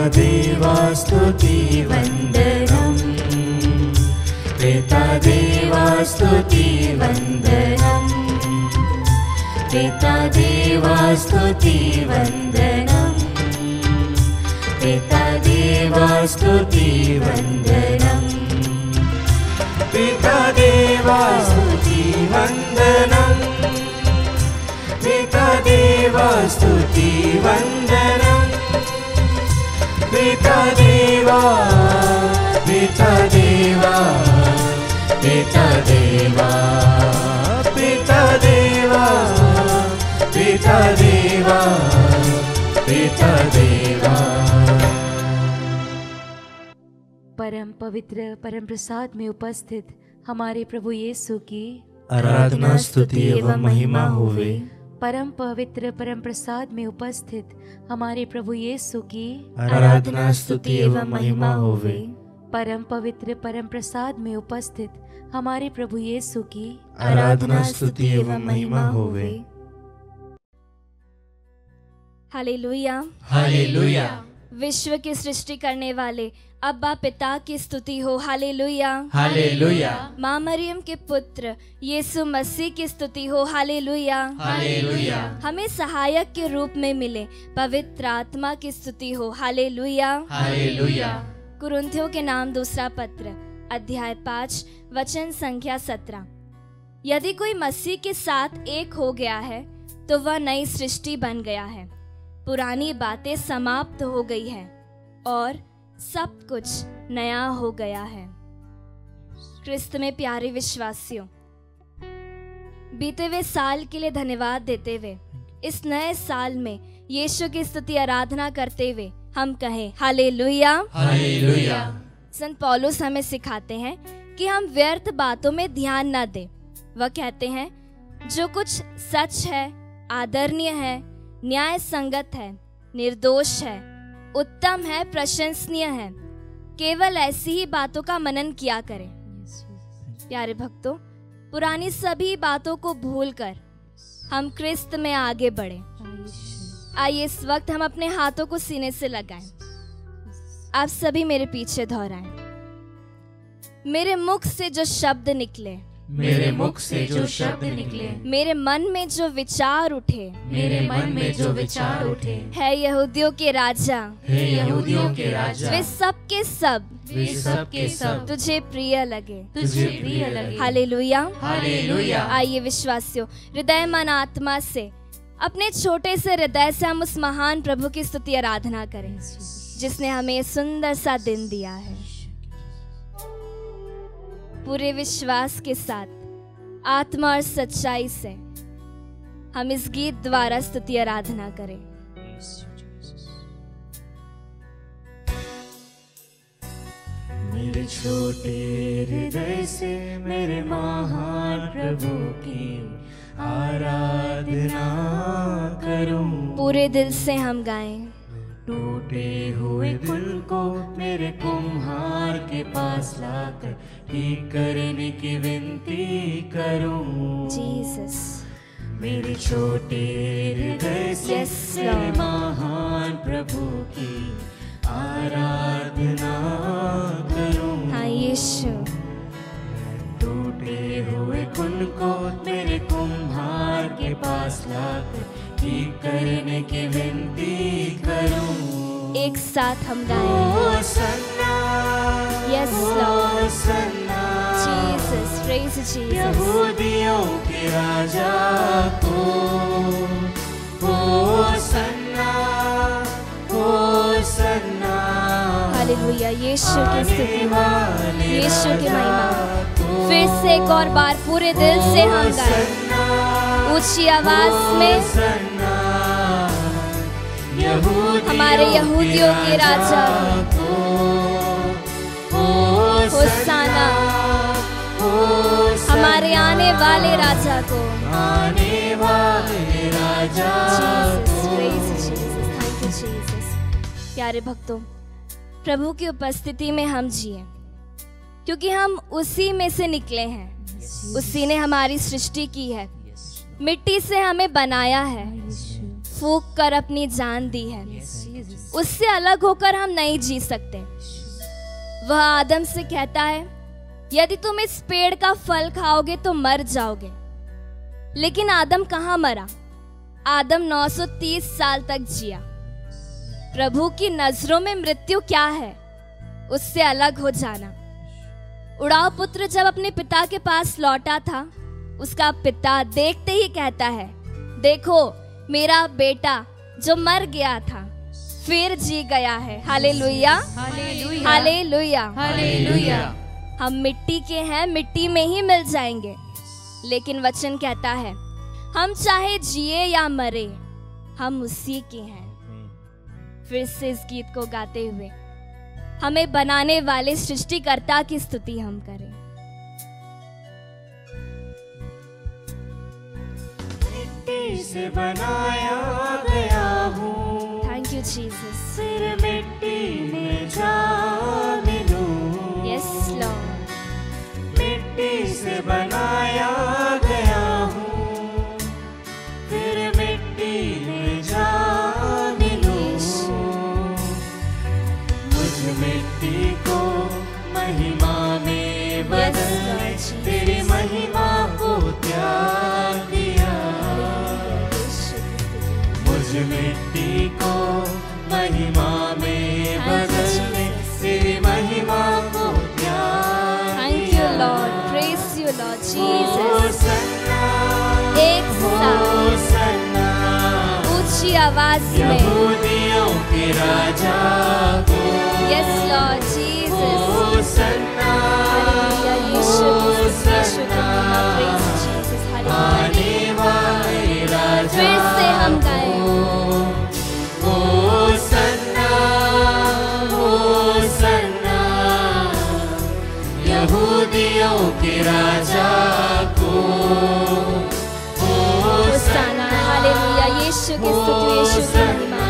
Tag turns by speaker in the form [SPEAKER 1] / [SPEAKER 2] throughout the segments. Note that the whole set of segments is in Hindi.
[SPEAKER 1] देवा स्तुति वंदनम, पिता देवा स्तुति वंदनम, पिता देवा स्तुति वंदनम, पिता देवा स्तुति वंदनम, पिता देवा स्तुति वंदनम, पिता देवा स्तुति वंदनम, पिता देवा, पिता देवा, पिता देवा, पिता देवा, पिता देवा, पिता देवा।
[SPEAKER 2] परम पवित्र परम प्रसाद में उपस्थित हमारे प्रभु यीशु की
[SPEAKER 1] आराधना स्तुति एवं महिमा होवे।
[SPEAKER 2] परम पवित्र परम प्रसाद में उपस्थित हमारे प्रभु यीशु की
[SPEAKER 1] आराधना स्तुति एवं महिमा होवे।
[SPEAKER 2] परम पवित्र परम प्रसाद में उपस्थित हमारे प्रभु यीशु की
[SPEAKER 1] आराधना स्तुति एवं महिमा होवे।
[SPEAKER 3] Hallelujah,
[SPEAKER 1] hallelujah.
[SPEAKER 3] विश्व की सृष्टि करने वाले अब्बा पिता की स्तुति हो। हालेलुया,
[SPEAKER 1] हालेलुया,
[SPEAKER 3] माँ मरियम के पुत्र यीशु मसीह की स्तुति हो। हालेलुया,
[SPEAKER 1] हालेलुया,
[SPEAKER 3] हमें सहायक के रूप में मिले पवित्र आत्मा की स्तुति हो। Hallelujah,
[SPEAKER 1] hallelujah.
[SPEAKER 3] कुरिन्थियों के नाम दूसरा पत्र अध्याय 5 वचन संख्या 17। यदि कोई मसीह के साथ एक हो गया है तो वह नई सृष्टि बन गया है, पुरानी बातें समाप्त हो गई है और सब कुछ नया हो गया है। क्रिस्त में प्यारे विश्वासियों, बीते हुए साल के लिए धन्यवाद देते हुए इस नए साल में यीशु की स्तुति आराधना करते हुए हम कहें हालेलुया,
[SPEAKER 1] हालेलुया।
[SPEAKER 3] संत पौलुस हमें सिखाते हैं कि हम व्यर्थ बातों में ध्यान न दें। वह कहते हैं जो कुछ सच है, आदरणीय है, न्याय संगत है, निर्दोष है, उत्तम है, प्रशंसनीय है, केवल ऐसी ही बातों का मनन किया करें। प्यारे भक्तों, पुरानी सभी बातों को भूलकर हम क्रिस्त में आगे बढ़े। आइए इस वक्त हम अपने हाथों को सीने से लगाएं। आप सभी मेरे पीछे दोहराएं। मेरे मुख से जो शब्द निकले,
[SPEAKER 1] मेरे मुख से जो शब्द निकले,
[SPEAKER 3] मेरे मन में जो विचार उठे,
[SPEAKER 1] मेरे मन में जो विचार उठे,
[SPEAKER 3] है यहूदियों के राजा,
[SPEAKER 1] हे यहूदियों के राजा,
[SPEAKER 3] वे सब के सब,
[SPEAKER 1] वे सब के सब
[SPEAKER 3] तुझे प्रिय लगे,
[SPEAKER 1] तुझे प्रिय लगे।
[SPEAKER 3] Hallelujah,
[SPEAKER 1] hallelujah.
[SPEAKER 3] आइए विश्वासियों, हृदय मन आत्मा से अपने छोटे से हृदय से हम उस महान प्रभु की स्तुति आराधना करें जिसने हमें ये सुंदर सा दिन दिया है। पूरे विश्वास के साथ, आत्मा और सच्चाई से हम इस गीत द्वारा स्तुति आराधना करें।
[SPEAKER 1] मेरे छोटे हृदय से मेरे महान प्रभु की आराधना करूं।
[SPEAKER 3] पूरे दिल से हम गाएं।
[SPEAKER 1] टूटे हुए दिल को मेरे कुम्हार के पास लाकर ठीक करने की विनती करूं।
[SPEAKER 3] जीसस,
[SPEAKER 1] मेरे छोटे हृदय से
[SPEAKER 3] Yes,
[SPEAKER 1] मेरे
[SPEAKER 3] Lord.
[SPEAKER 1] महान प्रभु की आराधना करूं।
[SPEAKER 3] हाँ यीशु,
[SPEAKER 1] टूटे हुए कुल को मेरे कुम्हार के पास लाकर ठीक करने की विनती करूं।
[SPEAKER 3] एक साथ हम गाएं।
[SPEAKER 1] Hosanna,
[SPEAKER 3] Yes, Lord.
[SPEAKER 1] Hosanna,
[SPEAKER 3] Jesus, praise Jesus.
[SPEAKER 1] यहूदियों के राजा को होसन्ना, होसन्ना।
[SPEAKER 3] हालेलुया, यीशु की स्तुति हो, यीशु की महिमा हो। फिर से एक और बार पूरे दिल से हम गाएं, ऊंची आवाज में। हमारे यहूदियों के राजा होसाना, हमारे आने वाले राजा को,
[SPEAKER 1] आने वाले राजा
[SPEAKER 3] Jesus, praise Jesus, thank you Jesus. प्यारे भक्तों, प्रभु की उपस्थिति में हम जिए क्योंकि हम उसी में से निकले हैं। उसी ने हमारी सृष्टि की है, मिट्टी से हमें बनाया है, फूंक कर अपनी जान दी है। उससे अलग होकर हम नहीं जी सकते। वह आदम से कहता है, यदि तुम इस पेड़ का फल खाओगे तो मर जाओगे। लेकिन आदम कहाँ मरा? आदम 930 साल तक जिया। प्रभु की नजरों में मृत्यु क्या है? उससे अलग हो जाना। उड़ाव पुत्र जब अपने पिता के पास लौटा था, उसका पिता देखते ही कहता है, देखो मेरा बेटा जो मर गया था फिर जी गया है। हालेलुया,
[SPEAKER 2] हालेलुया,
[SPEAKER 3] हालेलुया,
[SPEAKER 2] हालेलुया।
[SPEAKER 3] हम मिट्टी के हैं, मिट्टी में ही मिल जाएंगे। लेकिन वचन कहता है, हम चाहे जिए या मरे हम उसी के हैं। फिर से इस गीत को गाते हुए हमें बनाने वाले सृष्टिकर्ता की स्तुति हम करें।
[SPEAKER 1] मिट्टी से बनाया गया हूँ,
[SPEAKER 3] थैंक यू जीसस।
[SPEAKER 1] फिर मिट्टी में जा मिलूं।
[SPEAKER 3] Yes Lord.
[SPEAKER 1] मिट्टी से बनाया गया हूँ, फिर मिट्टी में जा मिलूं। मुझ मिट्टी को महिमा में बदल, तेरी महिमा को त्याग दिया। मुझ मिट्टी को महिमा में बदल, तेरी महिमा को त्याग।
[SPEAKER 3] Thank you Lord, praise you Lord Jesus. एक साथ ऊंची आवाज में
[SPEAKER 1] यहूदियों के राजा को,
[SPEAKER 3] यस लॉर्ड जीसस।
[SPEAKER 1] होसन्ना,
[SPEAKER 3] हालेलुया, यीशु की महिमा, प्रेज जीसस। हालेलुया।
[SPEAKER 1] आने वाले राजा
[SPEAKER 3] फिर से हम गाएं,
[SPEAKER 1] होसन्ना, होसन्ना, यहूदियों के राजा को,
[SPEAKER 3] होसाना। हालेलुया, यीशु की स्तुति, यीशु की महिमा।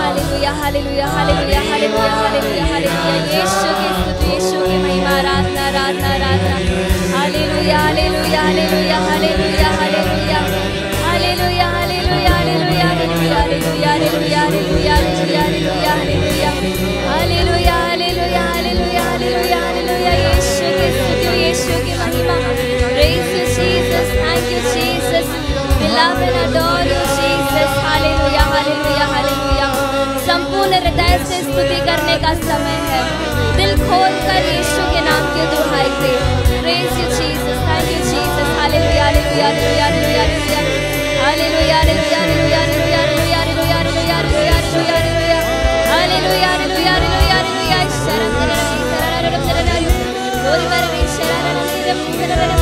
[SPEAKER 3] हालेलुया, हालेलुया, हालेलुया, हालेलुया, हालेलुया, हालेलुया, यीशु की स्तुति, यीशु की महिमा। आराधना, आराधना, आराधना। हालेलुया, हालेलुया, हालेलुया, हालेलुया, हालेलुया, हालेलुया, हालेलुया, हालेलुया, हालेलुया, हालेलुया, हालेलुया, हालेलुया, हालेलुया, हालेलुया, हालेलुया, हालेलुया, हालेलुया, हालेलुया, हालेलुया, यीशु की स्तुति, यीशु की महिमा। Praise you Jesus, thank you Jesus, we love and adore you Jesus, hallelujah, हालेलुया, हालेलुया। संपूर्ण हृदय से स्तुति करने का समय है, दिल खोल कर यीशु के नाम की दुहाई दे। Praise you Jesus, thank you Jesus, hallelujah, हालेलुया, हालेलुया, हालेलुया, हालेलुया, हालेलुया, हालेलुया, हालेलुया, हालेलुया, हालेलुया, हालेलुया, हालेलुया, हालेलुया, हालेलुया, हालेलुया, हालेलुया, हालेलुया, शरण शरण शरण शरण गोरी बरवी शरण शरण शरण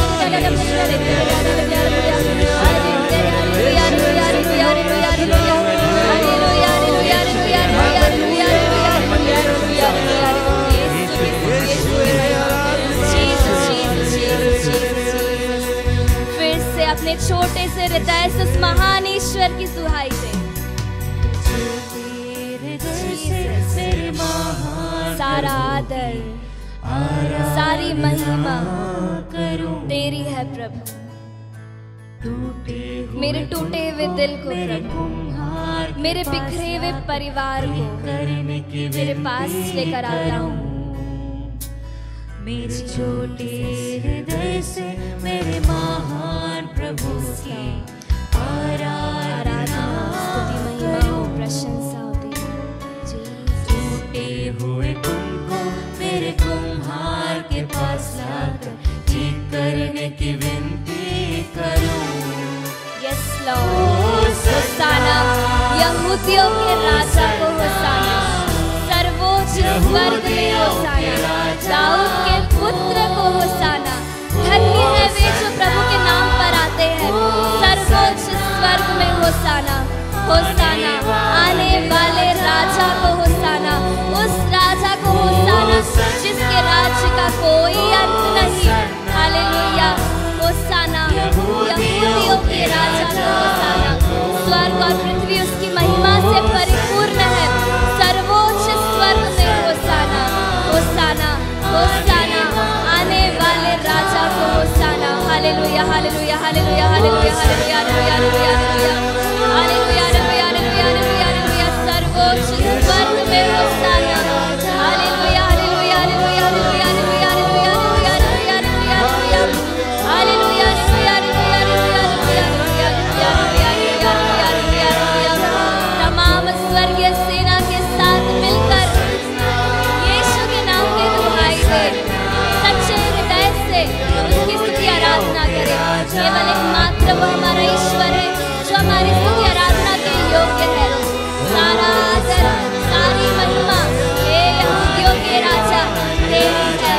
[SPEAKER 3] फिर से अपने छोटे से हृदय से उस महान ईश्वर की दुहाई दे। सारा आदर, सारी महिमा तेरी है प्रभु। मेरे टूटे हुए दिल को प्रभु, मेरे बिखरे हुए परिवार को तेरे पास लेकर आता हूँ।
[SPEAKER 1] मेरे छोटे हृदय से मेरे महान प्रभु की आराधना,
[SPEAKER 3] स्तुति, महिमा हो, प्रशंसा हो तेरी।
[SPEAKER 1] टूटे हुए तुमको मेरे कुम्हार के पास लाकर ठीक करने की विनती करूं।
[SPEAKER 3] यस लॉर्ड, होसाना, यहूदियों के राजा को होसाना, सर्वोच्च स्वर्ग में होसाना, दाऊद के पुत्र को होसाना। धन्य है वे जो प्रभु के नाम पर आते हैं, सर्वोच्च स्वर्ग में होसाना, होसाना। आने वाले राजा को होसाना, उस राजा को होसाना जिसके राज्य का कोई अंत नहीं। हालेलुया, होसाना, यहूदियों के राजा को होसाना। स्वर्ग और पृथ्वी उसकी महिमा से परिपूर्ण है, सर्वोच्च स्वर्ग में होसाना, होसाना, होसाना। आने वाले राजा को होसाना। हालेलुया, हालेलुया, हालेलुया, हालेलुया, हालेलुया, हालेलुया, हालेलुया, हालेलुया, हालेलुया, हालेलुया, हालेलुया, हालेलुया, सर्वोच्च स्वर्ग केवल एकमात्र वो हमारा ईश्वर है जो हमारी स्तुति आराधना के योग्य है। सारा आदर, सारी महिमा हे यहूदियों के राजा तेरी है।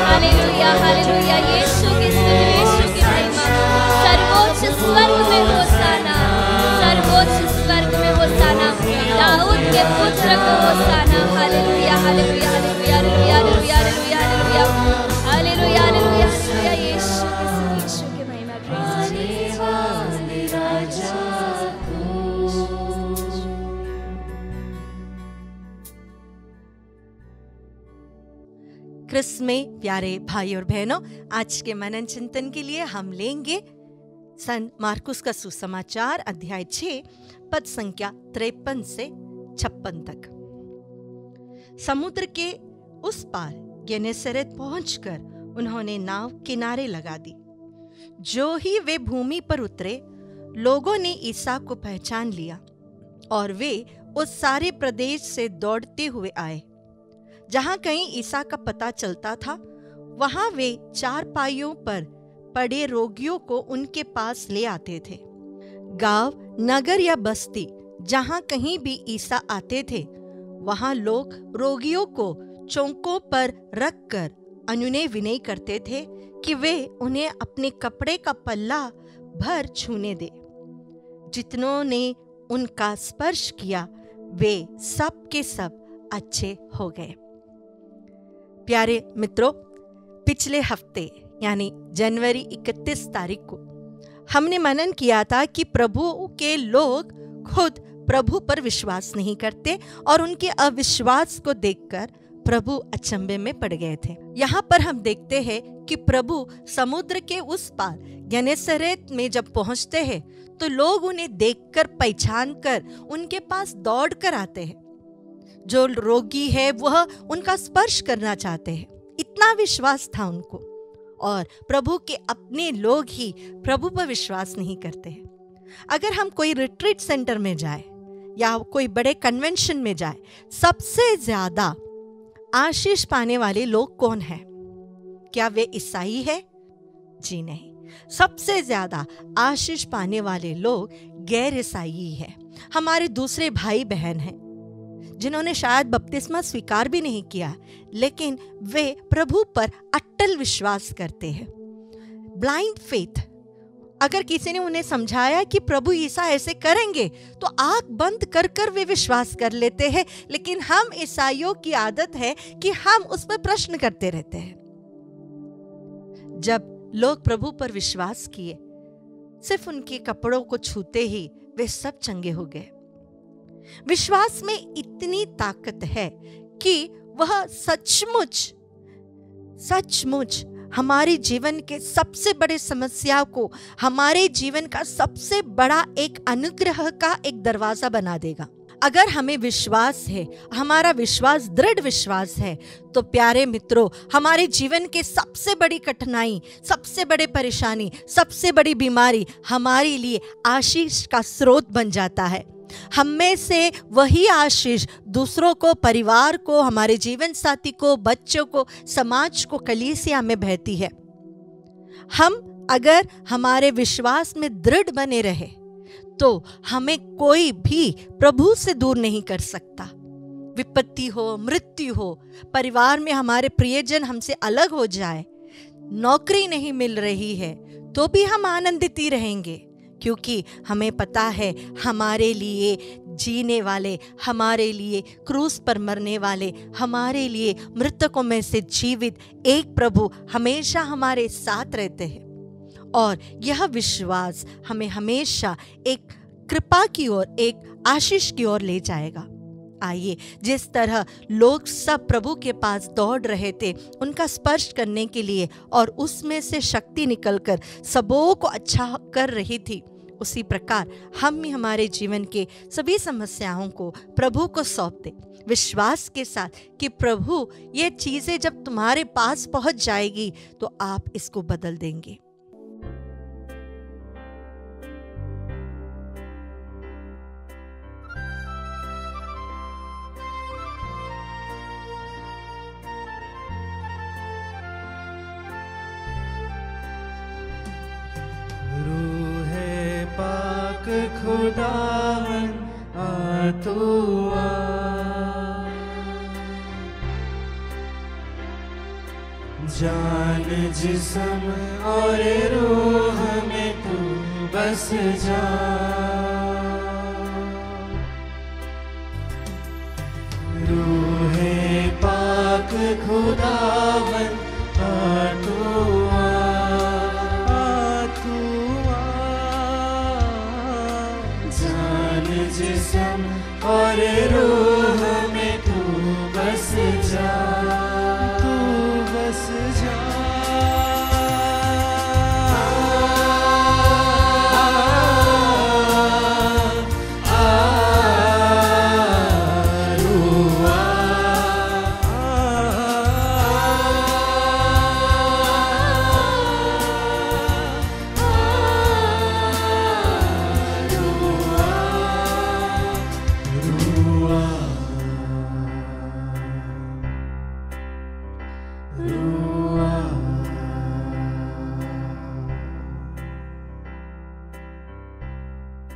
[SPEAKER 3] हालेलुया, हालेलुया। यीशु की स्तुति, यीशु की महिमा। सर्वोच्च स्वर्ग में होसाना, सर्वोच्च स्वर्ग में होसाना, दाऊद के पुत्र को होसाना। हालेलुया, हालेलुया, हालेलुया, हालेलुया, हालेलुया, हालेलुया, हालेलुया, हालेलुया, हालेलुया। यीशु की स्तुति, यीशु की महिमा। प्रेज़ राजा
[SPEAKER 4] क्रिस्त में प्यारे भाई और बहनों, आज के मनन चिंतन के लिए हम लेंगे सन मार्कुस का सुसमाचार अध्याय 6 पद संख्या 53 से 56 तक। समुद्र के उस पार गेनेसरेत पहुंचकर उन्होंने नाव किनारे लगा दी। जो ही वे भूमि पर उतरे, लोगों ने ईसा को पहचान लिया और वे उस सारे प्रदेश से दौड़ते हुए आए। जहां कहीं ईसा का पता चलता था, वहां वे चारपाइयों पर पड़े रोगियों को उनके पास ले आते थे। गांव, नगर या बस्ती जहां कहीं भी ईसा आते थे, वहां लोग रोगियों को चौकों पर रखकर अनुनय विनय करते थे कि वे उन्हें अपने कपड़े का पल्ला भर छूने दे। जितनों ने उनका स्पर्श किया, वे सब के सब अच्छे हो गए। प्यारे मित्रों, पिछले हफ्ते यानी जनवरी 31 तारीख को हमने मनन किया था कि प्रभु के लोग खुद प्रभु पर विश्वास नहीं करते और उनके अविश्वास को देखकर प्रभु अचंभे में पड़ गए थे। यहाँ पर हम देखते हैं कि प्रभु समुद्र के उस पार गेनेसरेत में जब पहुंचते हैं तो लोग उन्हें देखकर पहचान कर उनके पास दौड़ कर आते हैं। जो रोगी है वह उनका स्पर्श करना चाहते हैं, इतना विश्वास था उनको। और प्रभु के अपने लोग ही प्रभु पर विश्वास नहीं करते हैं। अगर हम कोई रिट्रीट सेंटर में जाए या कोई बड़े कन्वेंशन में जाए, सबसे ज्यादा आशीष पाने वाले लोग कौन हैं? क्या वे ईसाई है? जी नहीं। सबसे ज्यादा आशीष पाने वाले लोग गैर ईसाई हैं, हमारे दूसरे भाई बहन हैं, जिन्होंने शायद बपतिस्मा स्वीकार भी नहीं किया, लेकिन वे प्रभु पर अटल विश्वास करते हैं। Blind faith. अगर किसी ने उन्हें समझाया कि प्रभु ईसा ऐसे करेंगे तो आंख बंद कर कर वे विश्वास कर लेते हैं, लेकिन हम ईसाइयों की आदत है कि हम उस पर प्रश्न करते रहते हैं। जब लोग प्रभु पर विश्वास किए, सिर्फ उनके कपड़ों को छूते ही वे सब चंगे हो गए। विश्वास में इतनी ताकत है कि वह सचमुच हमारे जीवन के सबसे बड़े समस्या को हमारे जीवन का सबसे बड़ा एक अनुग्रह का एक दरवाजा बना देगा। अगर हमें विश्वास है, हमारा विश्वास दृढ़ विश्वास है, तो प्यारे मित्रों, हमारे जीवन के सबसे बड़ी कठिनाई, सबसे बड़ी परेशानी, सबसे बड़ी बीमारी हमारे लिए आशीष का स्रोत बन जाता है। हम में से वही आशीष दूसरों को, परिवार को, हमारे जीवन साथी को, बच्चों को, समाज को, कलीसिया में बहती है। हम अगर हमारे विश्वास में दृढ़ बने रहे तो हमें कोई भी प्रभु से दूर नहीं कर सकता। विपत्ति हो, मृत्यु हो, परिवार में हमारे प्रियजन हमसे अलग हो जाए, नौकरी नहीं मिल रही है, तो भी हम आनंदित ही रहेंगे, क्योंकि हमें पता है हमारे लिए जीने वाले, हमारे लिए क्रूस पर मरने वाले, हमारे लिए मृतकों में से जीवित एक प्रभु हमेशा हमारे साथ रहते हैं। और यह विश्वास हमें हमेशा एक कृपा की ओर, एक आशीष की ओर ले जाएगा। आइए, जिस तरह लोग सब प्रभु के पास दौड़ रहे थे उनका स्पर्श करने के लिए, और उसमें से शक्ति निकलकर सबों को अच्छा कर रही थी, उसी प्रकार हम भी हमारे जीवन के सभी समस्याओं को प्रभु को सौंप दें, विश्वास के साथ कि प्रभु ये चीजें जब तुम्हारे पास पहुंच जाएगी तो आप इसको बदल देंगे।
[SPEAKER 1] खुदावन आ तू आ। जान जिस्म और रूह में तू बस जा। रूहे पाक खुदावन आ तू आ तू आ। जान जिस्म और रूह में तू बस जा, तू बस जा।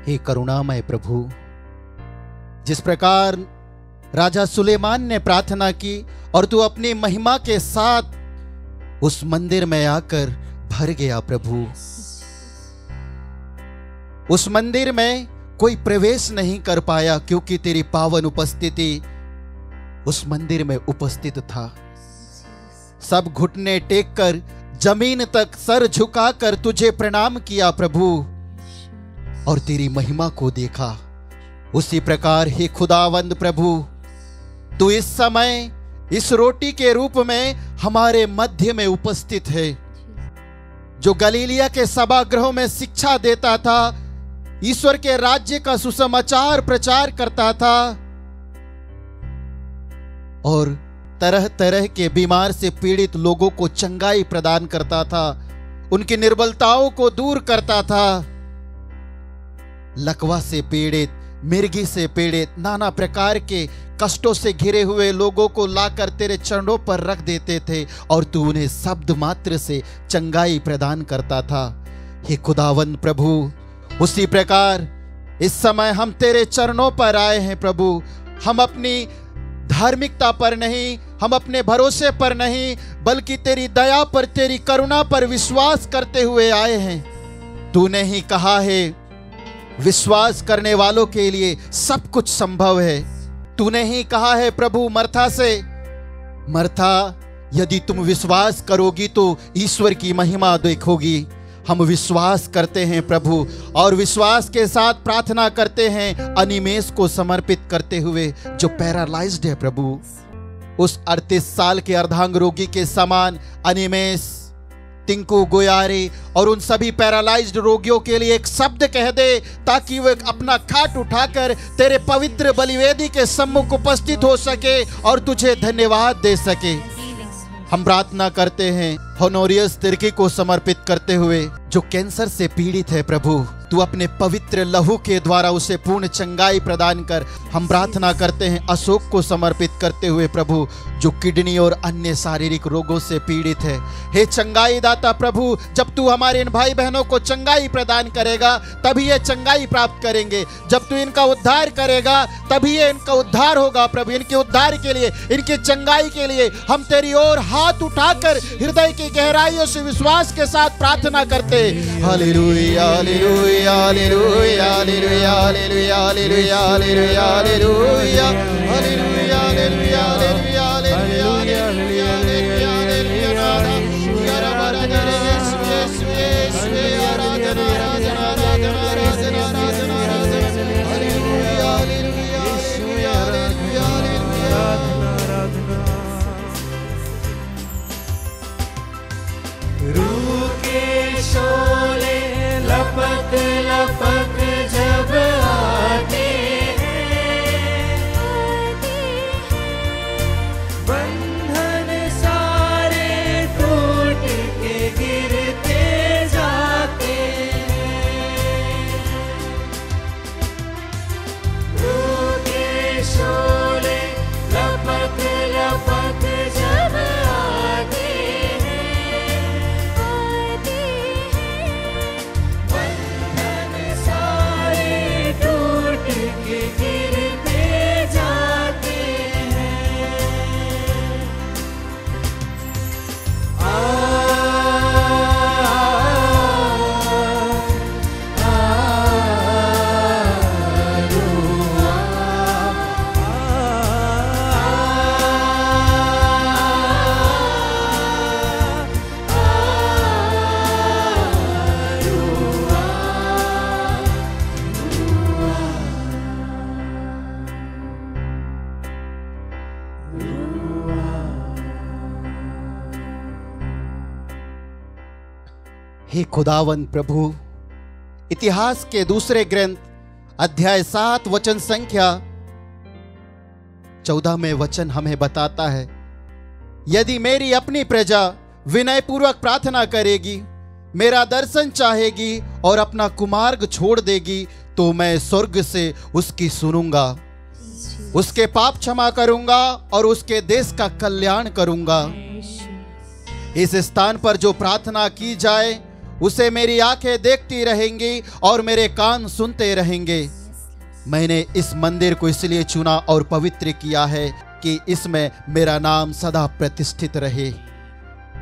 [SPEAKER 5] हे करुणामय प्रभु, जिस प्रकार राजा सुलेमान ने प्रार्थना की और तू अपनी महिमा के साथ उस मंदिर में आकर भर गया प्रभु। उस मंदिर में कोई प्रवेश नहीं कर पाया क्योंकि तेरी पावन उपस्थिति उस मंदिर में उपस्थित था। सब घुटने टेक कर जमीन तक सर झुकाकर तुझे प्रणाम किया प्रभु और तेरी महिमा को देखा। उसी प्रकार हे खुदावंद प्रभु, तू इस समय इस रोटी के रूप में हमारे मध्य में उपस्थित है। जो गलीलिया के सभागृहों में शिक्षा देता था, ईश्वर के राज्य का सुसमाचार प्रचार करता था और तरह तरह के बीमार से पीड़ित लोगों को चंगाई प्रदान करता था, उनकी निर्बलताओं को दूर करता था। लकवा से पीड़ित, मिर्गी से पीड़ित, नाना प्रकार के कष्टों से घिरे हुए लोगों को लाकर तेरे चरणों पर रख देते थे और तू उन्हें शब्द मात्र से चंगाई प्रदान करता था। हे खुदावंद प्रभु, उसी प्रकार इस समय हम तेरे चरणों पर आए हैं प्रभु। हम अपनी धार्मिकता पर नहीं, हम अपने भरोसे पर नहीं, बल्कि तेरी दया पर, तेरी करुणा पर विश्वास करते हुए आए हैं। तूने ही कहा है विश्वास करने वालों के लिए सब कुछ संभव है। तूने ही कहा है प्रभु मर्था से, मर्था यदि तुम विश्वास करोगी तो ईश्वर की महिमा देखोगी। हम विश्वास करते हैं प्रभु और विश्वास के साथ प्रार्थना करते हैं अनिमेष को समर्पित करते हुए जो पैरालाइज्ड है प्रभु। उस 38 साल के अर्धांग रोगी के समान अनिमेष, टिंकू, गोयारी और उन सभी पैरालाइज्ड रोगियों के लिए एक शब्द कह दे ताकि वे अपना खाट उठाकर तेरे पवित्र बलिवेदी के सम्मुख उपस्थित हो सके और तुझे धन्यवाद दे सके। हम प्रार्थना करते हैं होनोरियस तिर्की को समर्पित करते हुए जो कैंसर से पीड़ित है प्रभु, तू अपने पवित्र लहू के द्वारा उसे पूर्ण चंगाई प्रदान कर। हम प्रार्थना करते हैं अशोक को समर्पित करते हुए प्रभु जो किडनी और अन्य शारीरिक रोगों से पीड़ित है। हे चंगाई दाता प्रभु, जब तू हमारे इन भाई बहनों को चंगाई प्रदान करेगा तभी ये चंगाई प्राप्त करेंगे। जब तू इनका उद्धार करेगा तभी ये इनका उद्धार होगा प्रभु। इनके उद्धार के लिए, इनकी चंगाई के लिए हम तेरी ओर हाथ उठाकर हृदय की गहराइयों से विश्वास के साथ प्रार्थना करते। हालेलुया हालेलुया हालेलुया हालेलुया हालेलुया हालेलुया हालेलुया हालेलुया हालेलुया हालेलुया हालेलुया हालेलुया हालेलुया
[SPEAKER 1] रूह के शोले लपक लपक जब आते हैं,
[SPEAKER 5] हे खुदावन प्रभु, इतिहास के दूसरे ग्रंथ अध्याय 7 वचन संख्या 14 में वचन हमें बताता है, यदि मेरी अपनी प्रजा विनय पूर्वक प्रार्थना करेगी, मेरा दर्शन चाहेगी और अपना कुमार्ग छोड़ देगी, तो मैं स्वर्ग से उसकी सुनूंगा, उसके पाप क्षमा करूंगा और उसके देश का कल्याण करूंगा। इस स्थान पर जो प्रार्थना की जाए उसे मेरी आंखें देखती रहेंगी और मेरे कान सुनते रहेंगे। मैंने इस मंदिर को इसलिए चुना और पवित्र किया है कि इसमें मेरा नाम सदा प्रतिष्ठित रहे।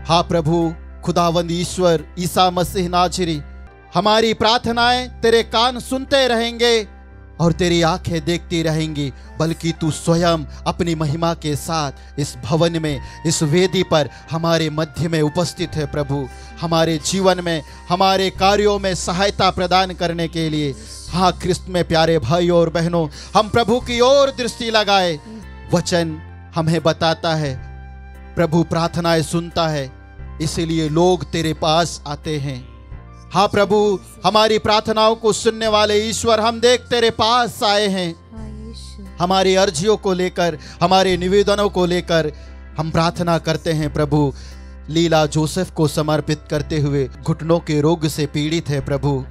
[SPEAKER 5] हाँ प्रभु खुदावंद ईश्वर ईसा मसीह नाज़री, हमारी प्रार्थनाएं तेरे कान सुनते रहेंगे और तेरी आंखें देखती रहेंगी, बल्कि तू स्वयं अपनी महिमा के साथ इस भवन में, इस वेदी पर हमारे मध्य में उपस्थित है प्रभु, हमारे जीवन में, हमारे कार्यों में सहायता प्रदान करने के लिए। हाँ ख्रिस्त में प्यारे भाइयों और बहनों, हम प्रभु की ओर दृष्टि लगाए। वचन हमें बताता है प्रभु प्रार्थनाएं सुनता है, इसीलिए लोग तेरे पास आते हैं। हाँ प्रभु, हमारी प्रार्थनाओं को सुनने वाले ईश्वर, हम देख तेरे पास आए हैं। हमारी अर्जियों को लेकर, हमारे निवेदनों को लेकर हम प्रार्थना करते हैं प्रभु। लीला जोसेफ को समर्पित करते हुए घुटनों के रोग से पीड़ित है प्रभु,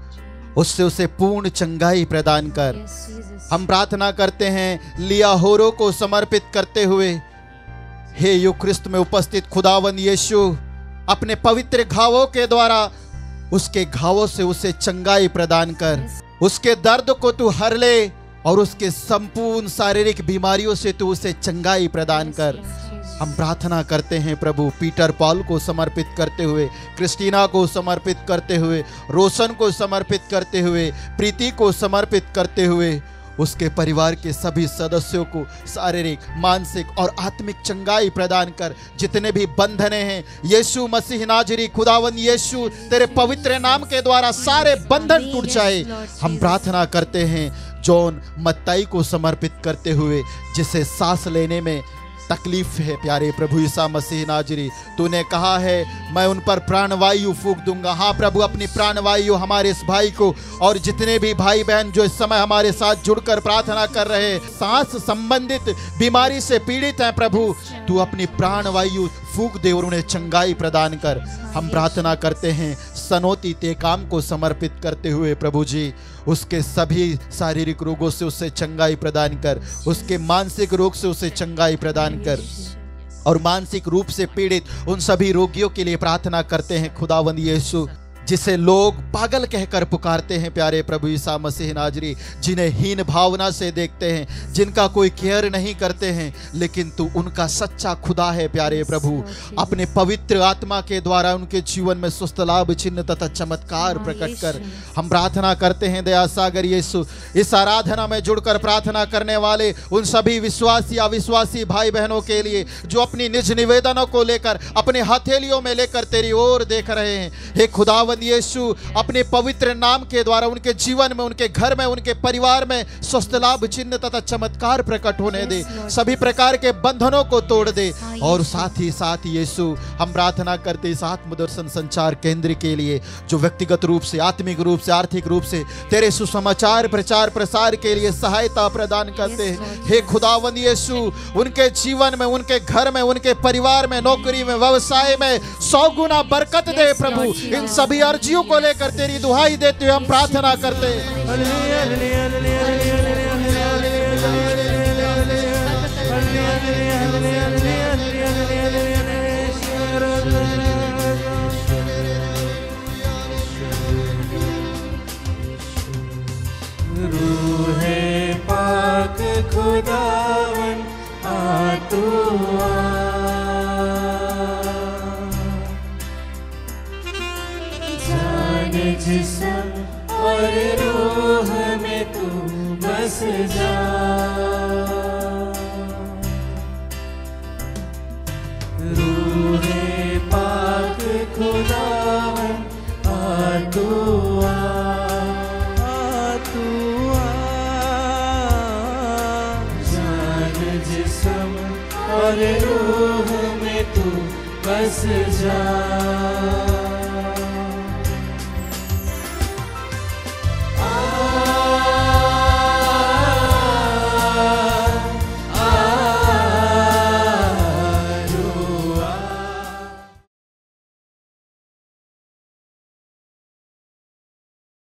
[SPEAKER 5] उससे उसे पूर्ण चंगाई प्रदान कर। हम प्रार्थना करते हैं लिया होरो को समर्पित करते हुए, हे यूक्रिस्त में उपस्थित खुदावंद यीशु, अपने पवित्र घावों के द्वारा उसके घावों से उसे चंगाई प्रदान कर, उसके दर्द को तू हर ले और उसके संपूर्ण शारीरिक बीमारियों से तू उसे चंगाई प्रदान कर। हम प्रार्थना करते हैं प्रभु पीटर पॉल को समर्पित करते हुए, क्रिस्टीना को समर्पित करते हुए, रोशन को समर्पित करते हुए, प्रीति को समर्पित करते हुए, उसके परिवार के सभी सदस्यों को शारीरिक, मानसिक और आत्मिक चंगाई प्रदान कर। जितने भी बंधने हैं यीशु मसीह नाज़री खुदावंद यीशु, तेरे पवित्र नाम के द्वारा सारे बंधन टूट जाए। हम प्रार्थना करते हैं जॉन मत्ताई को समर्पित करते हुए, जिसे सांस लेने में तकलीफ है प्यारे प्रभु ईसा मसीह नाज़री, तूने कहा है मैं उन पर प्राणवायु फूंक दूंगा। हाँ प्रभु, अपनी प्राणवायु हमारे इस भाई को और जितने भी भाई बहन जो इस समय हमारे साथ जुड़कर प्रार्थना कर रहे हैं, सांस संबंधित बीमारी से पीड़ित हैं प्रभु, तू अपनी प्राणवायु फूंक दे और उन्हें चंगाई प्रदान कर। हम प्रार्थना करते हैं सनोती तेकाम को समर्पित करते हुए प्रभु जी, उसके सभी शारीरिक रोगों से उसे चंगाई प्रदान कर, उसके मानसिक रोग से उसे चंगाई प्रदान कर, और मानसिक रूप से पीड़ित उन सभी रोगियों के लिए प्रार्थना करते हैं खुदावंद यीशु, जिसे लोग पागल कहकर पुकारते हैं प्यारे प्रभु ईसा मसीह नाज़री, जिन्हें हीन भावना से देखते हैं, जिनका कोई केयर नहीं करते हैं, लेकिन तू उनका सच्चा खुदा है प्यारे प्रभु। अपने पवित्र आत्मा के द्वारा उनके जीवन में सुस्त लाभ, चिन्ह तथा चमत्कार प्रकट कर। हम प्रार्थना करते हैं दया सागर यीशु, इस आराधना में जुड़कर प्रार्थना करने वाले उन सभी विश्वासी अविश्वासी भाई बहनों के लिए जो अपनी निज निवेदनों को लेकर अपने हथेलियों में लेकर तेरी ओर देख रहे हैं। हे खुदावंद यीशु, अपने पवित्र नाम के द्वारा उनके जीवन में, उनके घर में, उनके परिवार में स्वस्थ लाभ, चिन्ह तथा चमत्कार प्रकट होने दे, सभी प्रकार के बंधनों को तोड़ दे। और साथ ही साथ यीशु, हम प्रार्थना करते इस आत्मदर्शन संचार केंद्र के लिए जो व्यक्तिगत रूप से, आत्मिक रूप से, आर्थिक रूप से तेरे सुसमाचार प्रचार प्रसार के लिए सहायता प्रदान करते हैं। हे खुदावंद यीशु, उनके जीवन में, उनके घर में, उनके परिवार में, नौकरी में, व्यवसाय में 100 गुना बरकत दे प्रभु। इन सभी अर्जियों को लेकर तेरी दुहाई देते हुए हम प्रार्थना करते हैं।
[SPEAKER 1] रूहे पाक खुदावन आ तू जिस्म और रूह में तू बस जा। रूहे पाक खुदावन आ तू जान जिस्म और रूह में तू बस जा।